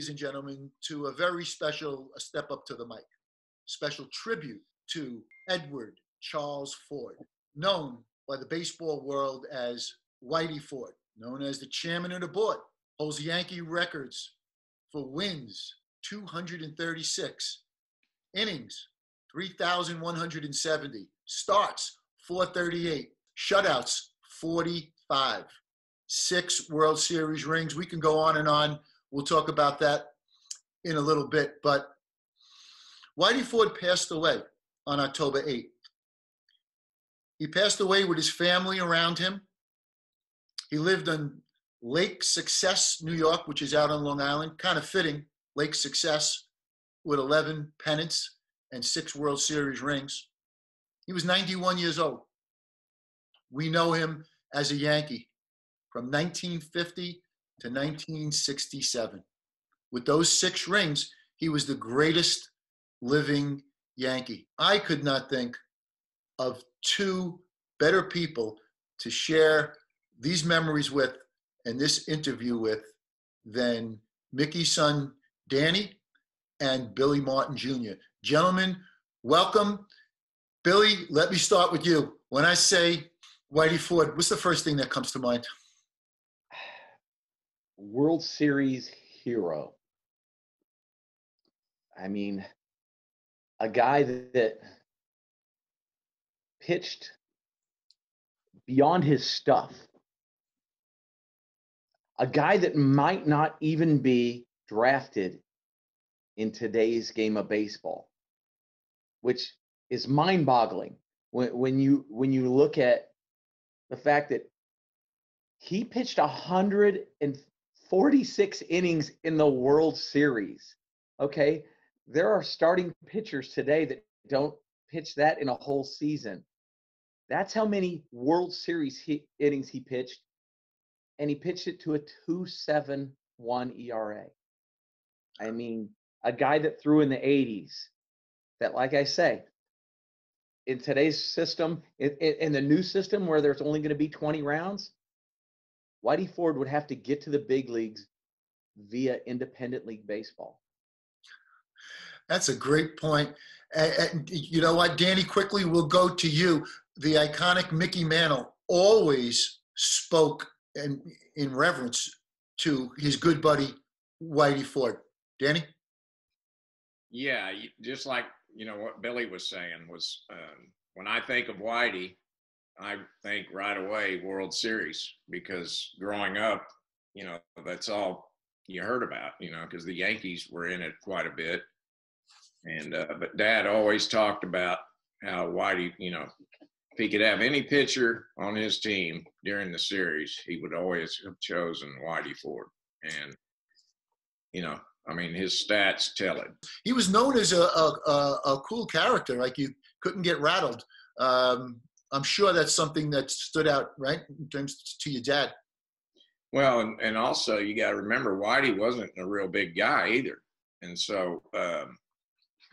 and gentlemen, to a very special step up to the mic. Special tribute to Edward Charles Ford, known by the baseball world as Whitey Ford, known as the chairman of the board, holds Yankee records for wins, 236, innings, 3,170, starts, 438, shutouts, 45, 6 World Series rings. We can go on and on. We'll talk about that in a little bit. But Whitey Ford passed away on October 8th. He passed away with his family around him. He lived on Lake Success, New York, which is out on Long Island. Kind of fitting, Lake Success, with 11 pennants and 6 World Series rings. He was 91 years old. We know him as a Yankee from 1950 to 1967. With those 6 rings, he was the greatest living Yankee. I could not think of 2 better people to share these memories with and this interview with than Mickey's son, Danny, and Billy Martin Jr. Gentlemen, welcome. Billy, let me start with you. When I say Whitey Ford, what's the first thing that comes to mind? World Series hero. I mean, a guy that pitched beyond his stuff. A guy that might not even be drafted in today's game of baseball, which is mind-boggling when you look at the fact that he pitched 146 innings in the World Series. Okay, there are starting pitchers today that don't pitch that in a whole season. That's how many World Series innings he pitched, and he pitched it to a 2.71 ERA. I mean, a guy that threw in the 80s, that, like I say, in today's system, in the new system where there's only going to be 20 rounds, Whitey Ford would have to get to the big leagues via independent league baseball. That's a great point. And you know what, Danny, quickly, we'll go to you. The iconic Mickey Mantle always spoke in reverence to his good buddy, Whitey Ford. Danny? Yeah, just like, what Billy was saying was, when I think of Whitey, I think right away World Series, because growing up, that's all you heard about, because the Yankees were in it quite a bit. And but Dad always talked about how Whitey, if he could have any pitcher on his team during the series, he would always have chosen Whitey Ford. And, his stats tell it. He was known as a cool character, like you couldn't get rattled. I'm sure that's something that stood out, right, in terms to your dad. Well, and also you got to remember, Whitey wasn't a real big guy either. And so,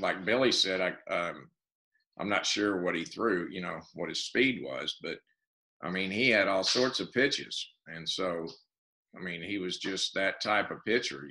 like Billy said, I'm not sure what he threw, what his speed was, but he had all sorts of pitches. And so, he was just that type of pitcher,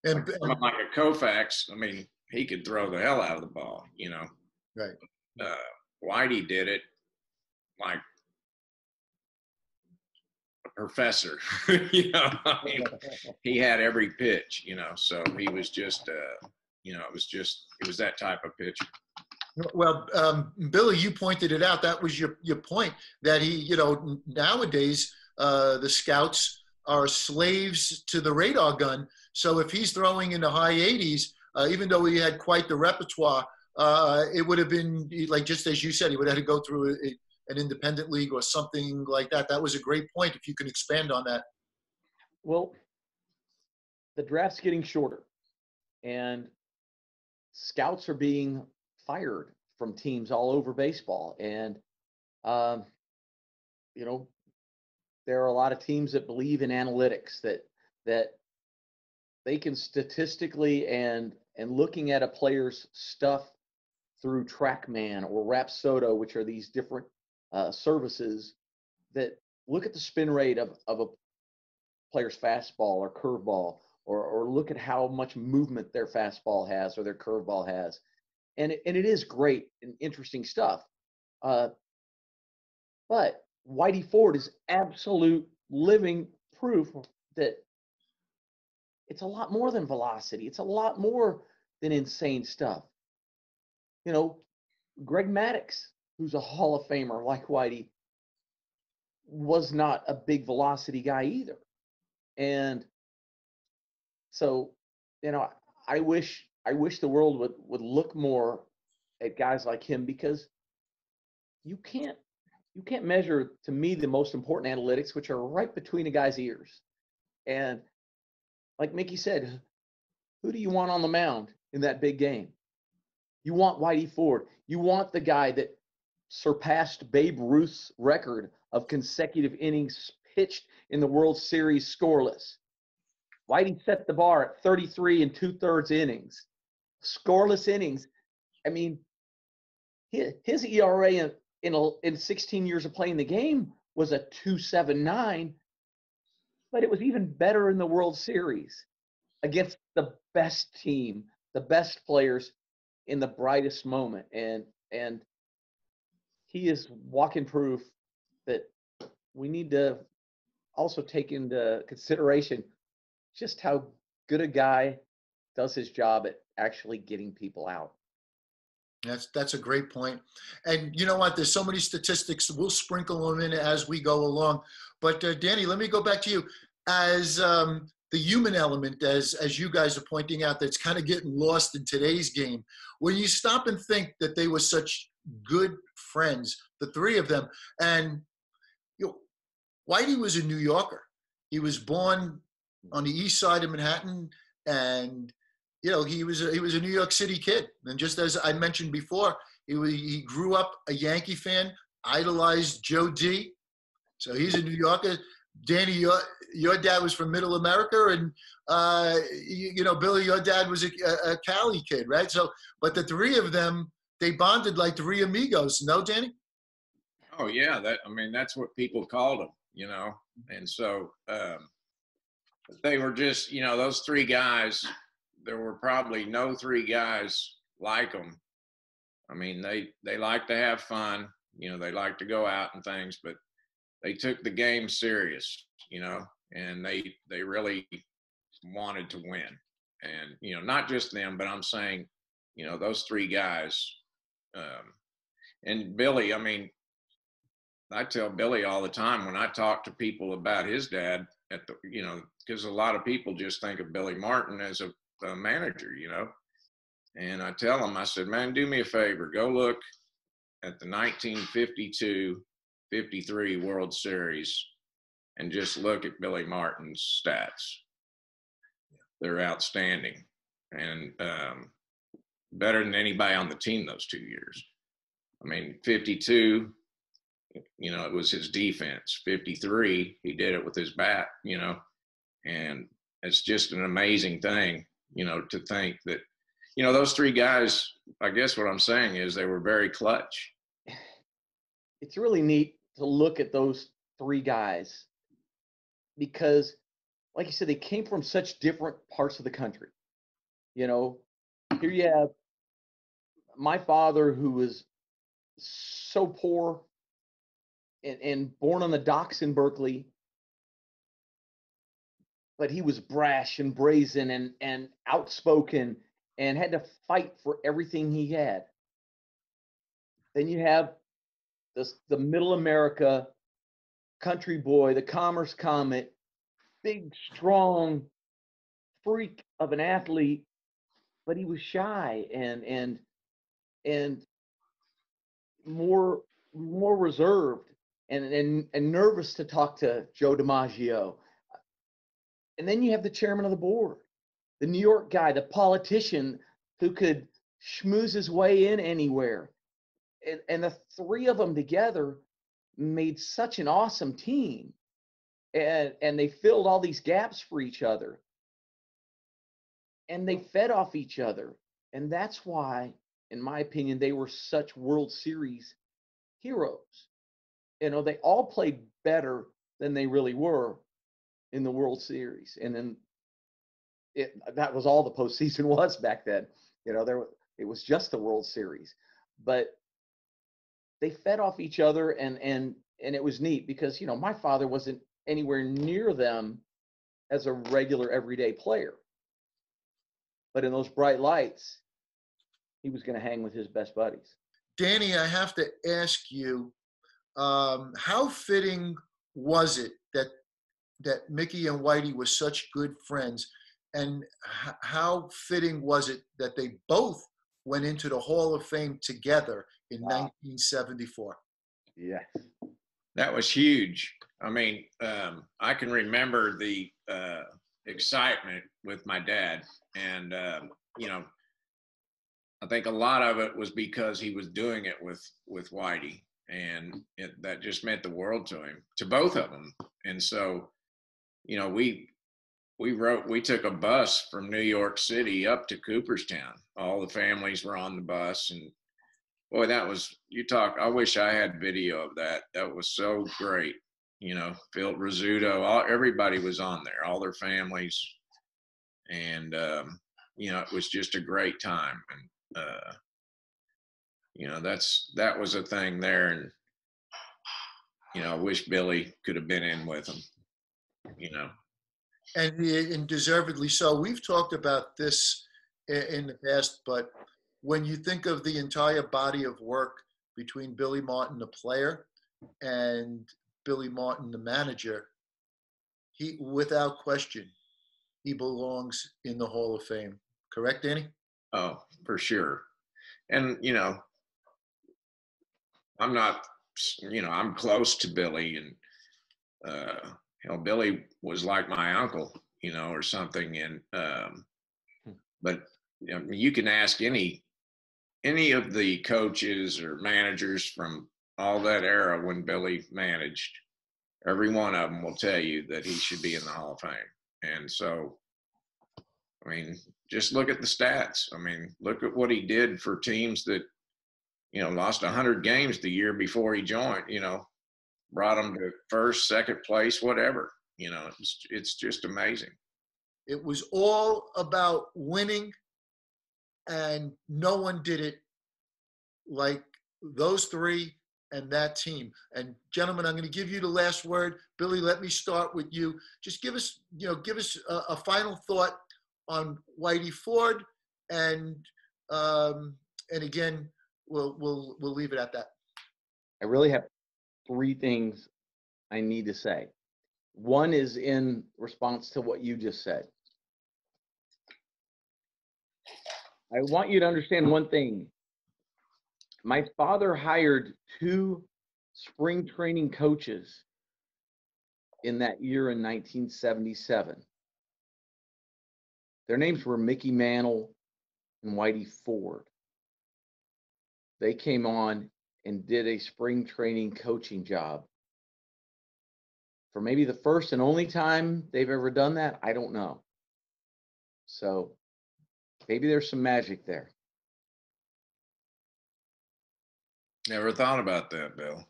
And like a Koufax, he could throw the hell out of the ball, Right. Whitey did it like a professor, he had every pitch, so he was just, it was that type of pitcher. Well, Billy, you pointed it out. That was your point, that he, nowadays the scouts are slaves to the radar gun. So if he's throwing in the high 80s, even though he had quite the repertoire, it would have been, like, just as you said, he would have to go through an independent league or something like that. That was a great point, if you can expand on that. Well, the draft's getting shorter, and scouts are being fired from teams all over baseball. And, there are a lot of teams that believe in analytics, that they can statistically and looking at a player's stuff through TrackMan or Rapsodo, which are these different services that look at the spin rate of a player's fastball or curveball or look at how much movement their fastball has or their curveball has. And it is great and interesting stuff. But Whitey Ford is absolute living proof that it's a lot more than velocity. It's a lot more than insane stuff. You know, Greg Maddux, who's a Hall of Famer like Whitey, was not a big velocity guy either. And so, you know, I wish the world would look more at guys like him, because you can't measure, to me, the most important analytics, which are right between a guy's ears. And like Mickey said, who do you want on the mound in that big game? You want Whitey Ford. You want the guy that surpassed Babe Ruth's record of consecutive innings pitched in the World Series scoreless. Whitey set the bar at 33 2/3 innings, scoreless innings. I mean, his ERA in 16 years of playing the game was a 2.79, but it was even better in the World Series against the best team, the best players in the brightest moment. And he is walking proof that we need to also take into consideration just how good a guy does his job at actually getting people out. That's a great point. And you know what? There's so many statistics. We'll sprinkle them in as we go along. But Danny, let me go back to you. As the human element, as you guys are pointing out, that's kind of getting lost in today's game. When you stop and think that they were such good friends, the three of them, and you know, Whitey was a New Yorker. He was born on the east side of Manhattan, and you know, he was a New York City kid. And just as I mentioned before, he grew up a Yankee fan, idolized Joe D. So he's a New Yorker. Danny, your dad was from Middle America, and you know, Billy, your dad was a Cali kid, right? So, but the three of them, they bonded like three amigos. No, Danny? Oh yeah, that's what people called them, you know. And so they were just, you know, those three guys. There were probably no three guys like them. I mean, they like to have fun, you know, they like to go out and things, but they took the game serious, you know, and they really wanted to win. And, you know, not just them, but I'm saying, you know, those three guys. And Billy, I mean, I tell Billy all the time when I talk to people about his dad, you know, because a lot of people just think of Billy Martin as a manager, you know. And I tell him, I said, man, do me a favor, go look at the 1952-53 World Series and just look at Billy Martin's stats. They're outstanding, and better than anybody on the team those 2 years. I mean, 52, you know, it was his defense. 53, he did it with his bat, you know. And it's just an amazing thing, you know, to think that, you know, those three guys, I guess what I'm saying is they were very clutch. It's really neat to look at those three guys because, like you said, they came from such different parts of the country. You know, here you have my father, who was so poor and born on the docks in Berkeley, but he was brash and brazen and outspoken and had to fight for everything he had. Then you have the middle America country boy, the Commerce Comet, big, strong freak of an athlete, but he was shy and more reserved and nervous to talk to Joe DiMaggio. And then you have the chairman of the board, the New York guy, the politician who could schmooze his way in anywhere. And the three of them together made such an awesome team. And they filled all these gaps for each other. And they fed off each other. And that's why, in my opinion, they were such World Series heroes. You know, they all played better than they really were in the World Series. And then that was all the postseason was back then. It was just the World Series, but they fed off each other, and it was neat because my father wasn't anywhere near them as a regular everyday player, but in those bright lights, he was going to hang with his best buddies. Danny, I have to ask you, how fitting was it that Mickey and Whitey were such good friends, and how fitting was it that they both went into the Hall of Fame together in 1974? Yes. That was huge. I mean, I can remember the excitement with my dad, and I think a lot of it was because he was doing it with Whitey, and that just meant the world to him, to both of them. And so, we took a bus from New York City up to Cooperstown. All the families were on the bus, and boy, I wish I had video of that. That was so great. Phil Rizzuto, everybody was on there, all their families. And, it was just a great time. And, that was a thing there. And, I wish Billy could have been in with him, And deservedly so. We've talked about this in the past, but when you think of the entire body of work between Billy Martin, the player, and Billy Martin, the manager, without question, he belongs in the Hall of Fame. Correct, Danny? Oh, for sure. And, I'm not, I'm close to Billy, and, Billy was like my uncle, or something. And, but you can ask any of the coaches or managers from all that era when Billy managed, every one of them will tell you that he should be in the Hall of Fame. And so, I mean, just look at the stats. I mean, look at what he did for teams that, lost 100 games the year before he joined, brought them to first, second place, whatever. It's just amazing. It was all about winning, and no one did it like those three and that team. And gentlemen, I'm going to give you the last word. Billy, let me start with you. Just give us a final thought on Whitey Ford, and again, we'll leave it at that. I really have three things I need to say. One is in response to what you just said. I want you to understand one thing. My father hired 2 spring training coaches in that year in 1977. Their names were Mickey Mantle and Whitey Ford. They came on and did a spring training coaching job. For maybe the first and only time they've ever done that, I don't know. So maybe there's some magic there. Never thought about that, Bill.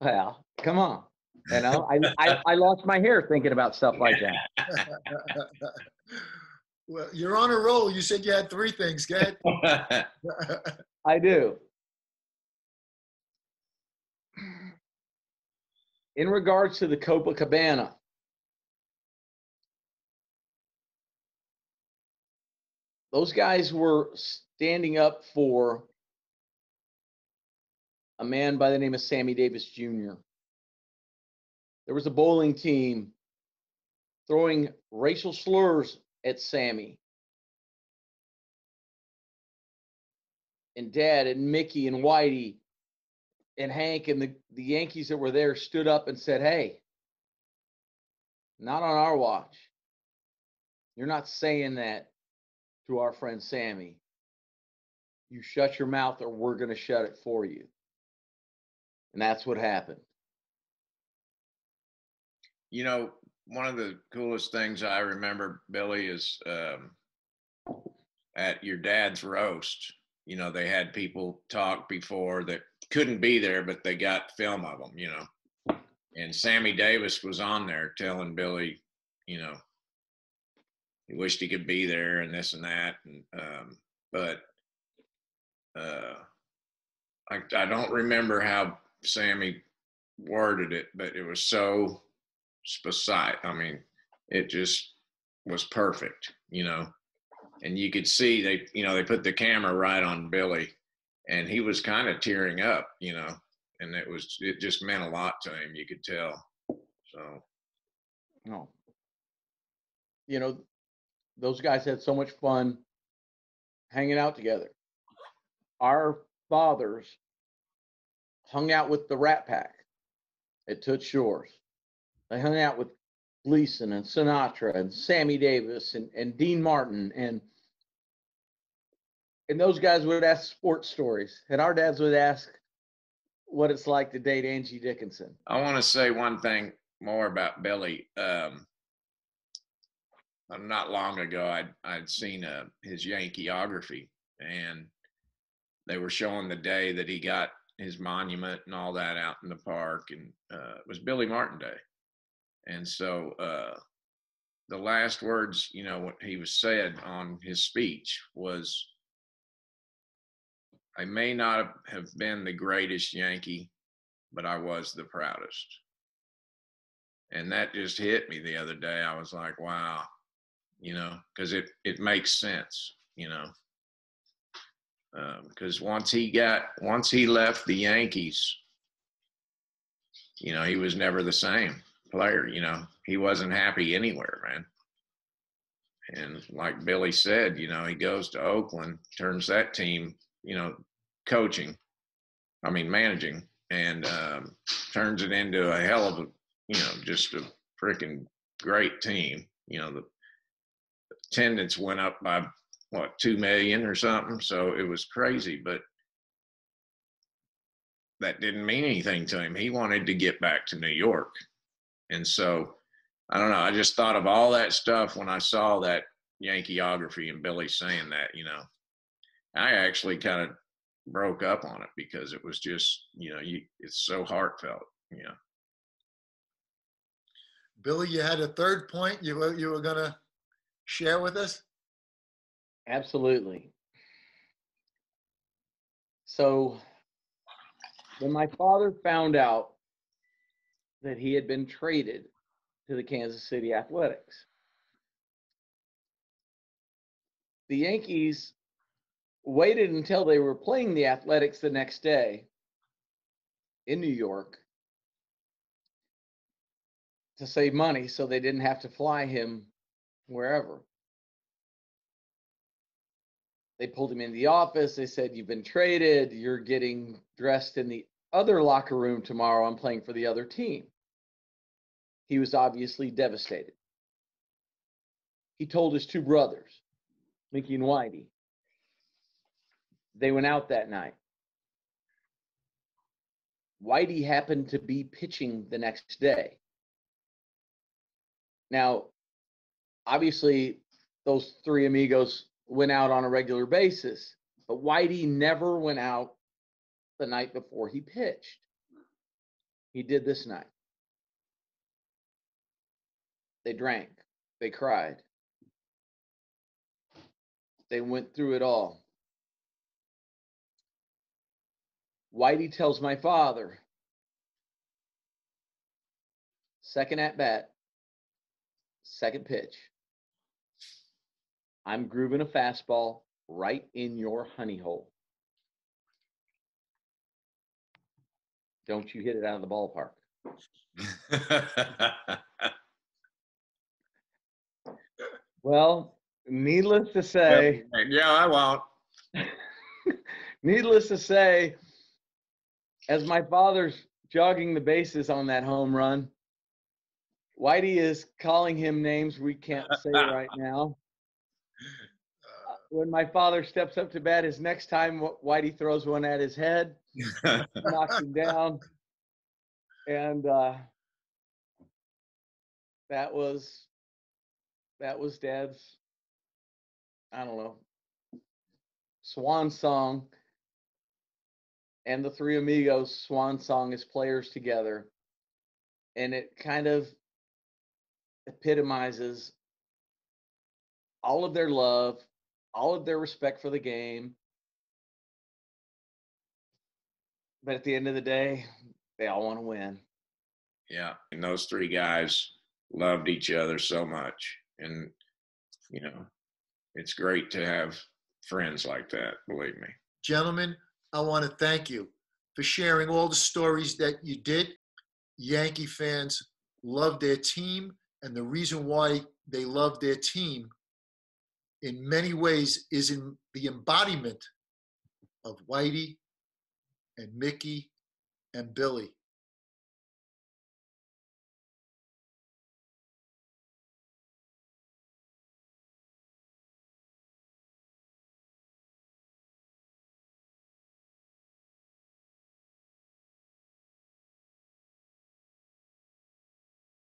Well, come on. I lost my hair thinking about stuff like that. Well, you're on a roll. You said you had 3 things. Go ahead. I do. In regards to the Copacabana, those guys were standing up for a man by the name of Sammy Davis Jr. There was a bowling team throwing racial slurs at Sammy. And Dad and Mickey and Whitey and Hank and the Yankees that were there stood up and said, "Hey, not on our watch. You're not saying that to our friend Sammy. You shut your mouth or we're going to shut it for you." And that's what happened. One of the coolest things I remember, Billy, is at your dad's roast. They had people talk before that couldn't be there, but they got film of them, And Sammy Davis was on there telling Billy, he wished he could be there and this and that. And but I don't remember how Sammy worded it, but it was so specific. I mean, it just was perfect, you know. And you could see they put the camera right on Billy, and he was kind of tearing up, you know, and it just meant a lot to him. You could tell. So, No, you know, those guys had so much fun hanging out together. Our fathers hung out with the Rat Pack at Toots Shores. They hung out with Gleason and Sinatra and Sammy Davis and Dean Martin and those guys would ask sports stories, and our dads would ask what it's like to date Angie Dickinson. I want to say one thing more about Billy. Not long ago, I'd seen his Yankeeography, and they were showing the day that he got his monument and all that out in the park, and it was Billy Martin Day. And so the last words, you know, what he was said on his speech was, "I may not have been the greatest Yankee, but I was the proudest." And that just hit me the other day. I was like, wow, you know, because it makes sense, you know. Because once he left the Yankees, you know, he was never the same player. You know, he wasn't happy anywhere, man. And like Billy said, you know, he goes to Oakland, turns that team, you know, managing, and turns it into a hell of a, you know, just a freaking great team. You know, the attendance went up by what, 2 million or something. So it was crazy, but that didn't mean anything to him. He wanted to get back to New York. And so I don't know. I just thought of all that stuff when I saw that Yankeeography and Billy saying that, you know. I actually kind of broke up on it because it was just, you know, it's so heartfelt, you know. Billy, you had a third point you were going to share with us? Absolutely. So when my father found out that he had been traded to the Kansas City Athletics, the Yankees waited until they were playing the Athletics the next day in New York to save money so they didn't have to fly him wherever. They pulled him in the office. They said, "You've been traded. You're getting dressed in the other locker room tomorrow. I'm playing for the other team." He was obviously devastated. He told his two brothers, Mickey and Whitey. They went out that night. Whitey happened to be pitching the next day. Now, obviously, those three amigos went out on a regular basis, but Whitey never went out the night before he pitched. He did this night. They drank. They cried. They went through it all. Whitey tells my father, second at bat, second pitch, "I'm grooving a fastball right in your honey hole. Don't you hit it out of the ballpark." Well, needless to say, yeah, I won't. needless to say, as my father's jogging the bases on that home run, Whitey is calling him names we can't say right now. When my father steps up to bat his next time, Whitey throws one at his head, knocks him down, and that was Dad's, I don't know, swan song, and the three amigos' swan song as players together, and it kind of epitomizes all of their love, all of their respect for the game. But at the end of the day, they all want to win. Yeah. And those three guys loved each other so much. And, it's great to have friends like that, believe me. Gentlemen, I want to thank you for sharing all the stories that you did. Yankee fans love their team, and the reason why they love their team in many ways is in the embodiment of Whitey and Mickey and Billy.